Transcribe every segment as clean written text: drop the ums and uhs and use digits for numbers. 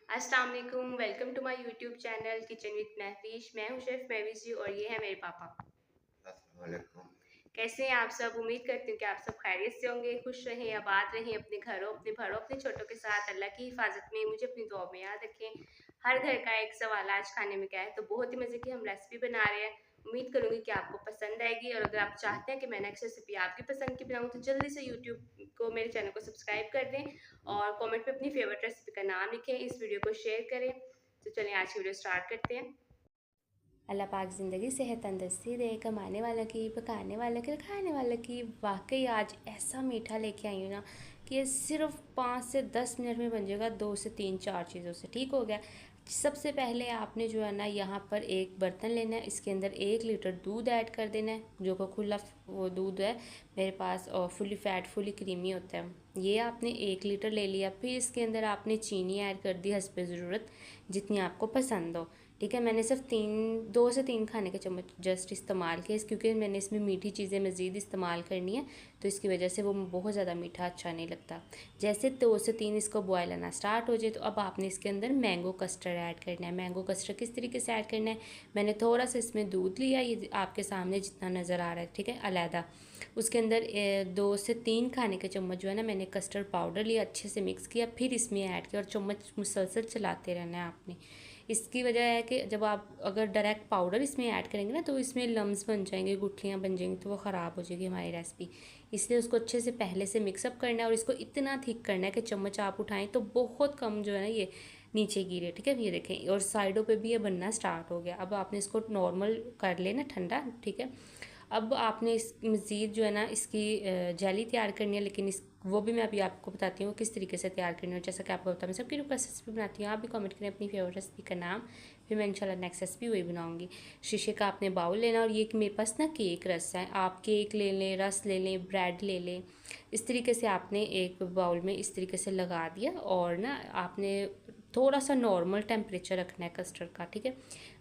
अस्सलाम वालेकुम, welcome to my YouTube channel kitchen with Mahfish. मैं हूं शेफ़ महविश जी और ये है मेरे पापा। अस्सलाम वालेकुम। कैसे हैं आप सब? उम्मीद करती हूँ कि आप सब खैरियत से होंगे, खुश रहें, आबाद रहें अपने घरों, अपने भरों, अपने छोटों के साथ। अल्लाह की हिफाज़त में मुझे अपनी दुआओं में याद रखें। हर घर का एक सवाल आज खाने में क्या है, तो बहुत ही मज़े की हम रेसिपी बना रहे हैं। उम्मीद करूँगी कि आपको पसंद आएगी और अगर आप चाहते हैं कि मैं नेक्स्ट रेसिपी आपकी पसंद की बनाऊँ तो जल्दी से यूट्यूब को मेरे चैनल को सब्सक्राइब कर दें और कमेंट में अपनी फेवरेट रेसिपी का नाम लिखें, इस वीडियो को शेयर करें। तो चलिए आज की वीडियो स्टार्ट करते हैं। अल्लाह पाक ज़िंदगी सेहत तंदुरुस्ती दे, कमाने वाला की, पकाने वाला की, खाने वाला की। वाकई आज ऐसा मीठा लेके आई हूँ ना कि ये सिर्फ 5 से 10 मिनट में बन जाएगा, 2 से 3 4 चीज़ों से। ठीक हो गया। सबसे पहले आपने जो है ना यहाँ पर एक बर्तन लेना है, इसके अंदर 1 लीटर दूध ऐड कर देना है, जो को खुला वो दूध है मेरे पास और फुली फैट फुली क्रीमी होता है। ये आपने 1 लीटर ले लिया। फिर इसके अंदर आपने चीनी ऐड कर दी हस्बे ज़रूरत, जितनी आपको पसंद हो। ठीक है, मैंने सिर्फ 2 से 3 खाने के चम्मच जस्ट इस्तेमाल किए, क्योंकि मैंने इसमें मीठी चीज़ें मज़ीद इस्तेमाल करनी है, तो इसकी वजह से वो बहुत ज़्यादा मीठा अच्छा नहीं लगता। जैसे 2 से 3 इसको बॉयल आना स्टार्ट हो जाए तो अब आपने इसके अंदर मैंगो कस्टर्ड ऐड करना है। मैंगो कस्टर्ड किस तरीके से ऐड करना है, मैंने थोड़ा सा इसमें दूध लिया, ये आपके सामने जितना नज़र आ रहा है, ठीक है, अलहदा। उसके अंदर 2 से 3 खाने के चम्मच जो है ना मैंने कस्टर्ड पाउडर लिया, अच्छे से मिक्स किया, फिर इसमें ऐड किया और चम्मच मुसलसल चलाते रहना है आपने। इसकी वजह है कि जब आप अगर डायरेक्ट पाउडर इसमें ऐड करेंगे ना तो इसमें लम्स बन जाएंगे, गुठलियाँ बन जाएंगी, तो वो ख़राब हो जाएगी हमारी रेसिपी। इसलिए उसको अच्छे से पहले से मिक्सअप करना है और इसको इतना थिक करना है कि चम्मच आप उठाएं तो बहुत कम जो है ना ये नीचे गिरे। ठीक है, ये देखें, और साइडों पे भी ये बनना स्टार्ट हो गया। अब आपने इसको नॉर्मल कर लेना ठंडा। ठीक है, अब आपने इस मज़ीद जो है ना इसकी जेली तैयार करनी है, लेकिन इस वो भी मैं अभी आपको बताती हूँ किस तरीके से तैयार करनी है। जैसा कि आपको पता मैं सबकी रिक्वेस्ट रेसिपी बनाती हूँ, आप भी कमेंट करें अपनी फेवरेट रेसिपी का नाम, फिर मैं इंशाल्लाह नेक्स्ट रेसिपी वही बनाऊँगी। शीशे का आपने बाउल लेना और ये मेरे पास ना केक रस है, आप केक ले लें, रस ले लें, ब्रेड ले लें। इस तरीके से आपने एक बाउल में इस तरीके से लगा दिया और ना आपने थोड़ा सा नॉर्मल टेम्परेचर रखना है कस्टर्ड का। ठीक है,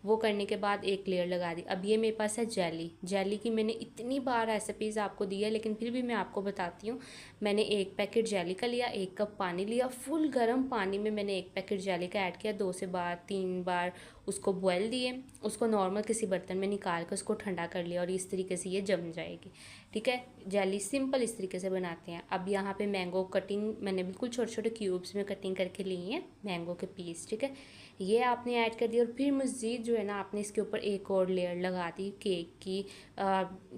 वो करने के बाद एक लेयर लगा दी। अब ये मेरे पास है जेली। जेली की मैंने इतनी बार रेसिपीज़ आपको दी है, लेकिन फिर भी मैं आपको बताती हूँ। मैंने 1 पैकेट जेली का लिया, 1 कप पानी लिया, फुल गर्म पानी में मैंने 1 पैकेट जेली का ऐड किया, 2 से 3 बार उसको बॉयल दिए, उसको नॉर्मल किसी बर्तन में निकाल कर उसको ठंडा कर लिया और इस तरीके से ये जम जाएगी। ठीक है, जेली सिंपल इस तरीके से बनाते हैं। अब यहाँ पे मैंगो कटिंग मैंने बिल्कुल छोटे छोटे क्यूब्स में कटिंग करके ली हैं मैंगो के पीस। ठीक है, ये आपने ऐड कर दिया और फिर मज़ीद जो है ना आपने इसके ऊपर एक और लेयर लगा दी केक की,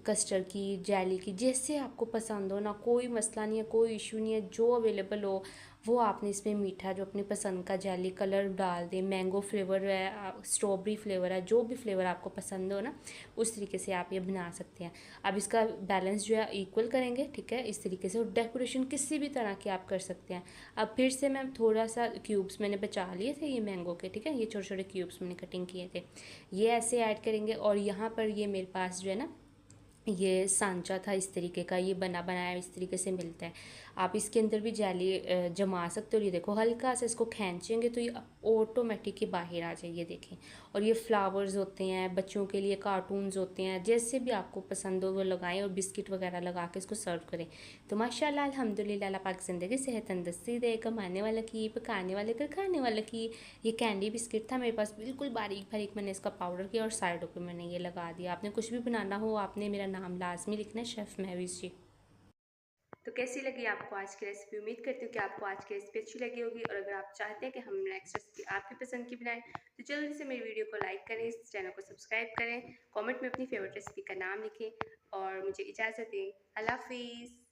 कस्टर्ड की, जेली की, जैसे आपको पसंद हो ना, कोई मसला नहीं है, कोई इशू नहीं है, जो अवेलेबल हो वो आपने इसमें मीठा जो अपनी पसंद का जेली कलर डाल दें। मैंगो फ्लेवर है, स्ट्रॉबेरी फ्लेवर है, जो भी फ्लेवर आपको पसंद हो ना उस तरीके से आप ये बना सकते हैं। अब इसका बैलेंस जो है इक्वल करेंगे। ठीक है, इस तरीके से, और डेकोरेशन किसी भी तरह की आप कर सकते हैं। अब फिर से मैं थोड़ा सा क्यूब्स मैंने बचा लिए थे ये मैंगो के। ठीक है, ये छोटे छोटे क्यूब्स मैंने कटिंग किए थे, ये ऐसे ऐड करेंगे। और यहाँ पर ये मेरे पास जो है ना ये सांचा था इस तरीके का, ये बना बनाया इस तरीके से मिलता है। आप इसके अंदर भी जाली जमा सकते हो। ये देखो, हल्का से इसको खींचेंगे तो ये ऑटोमेटिक ही बाहर आ जाए, ये देखें। और ये फ्लावर्स होते हैं, बच्चों के लिए कार्टून्स होते हैं, जैसे भी आपको पसंद हो वो लगाएं और बिस्किट वगैरह लगा के इसको सर्व करें। तो माशाल्लाह अल्हम्दुलिल्लाह, अल्लाह पाक ज़िंदगी सेहत तंदुरुस्ती दे, कमाने वाला की, पकाने वाले का, खाने वाला की। ये कैंडी बिस्किट था मेरे पास, बिल्कुल बारीक बारीक मैंने इसका पाउडर किया और साइडों पे मैंने ये लगा दिया। आपने कुछ भी बनाना हो आपने मेरा नाम लाजमी लिखना है, शेफ़ महविश जी। तो कैसी लगी आपको आज की रेसिपी? उम्मीद करती हूँ कि आपको आज की रेसिपी अच्छी लगी होगी और अगर आप चाहते हैं कि हम नेक्स्ट रेसिपी आपकी पसंद की बनाएं तो जल्दी से मेरी वीडियो को लाइक करें, इस चैनल को सब्सक्राइब करें, कमेंट में अपनी फेवरेट रेसिपी का नाम लिखें और मुझे इजाज़त दें। अल्लाह हाफिज़।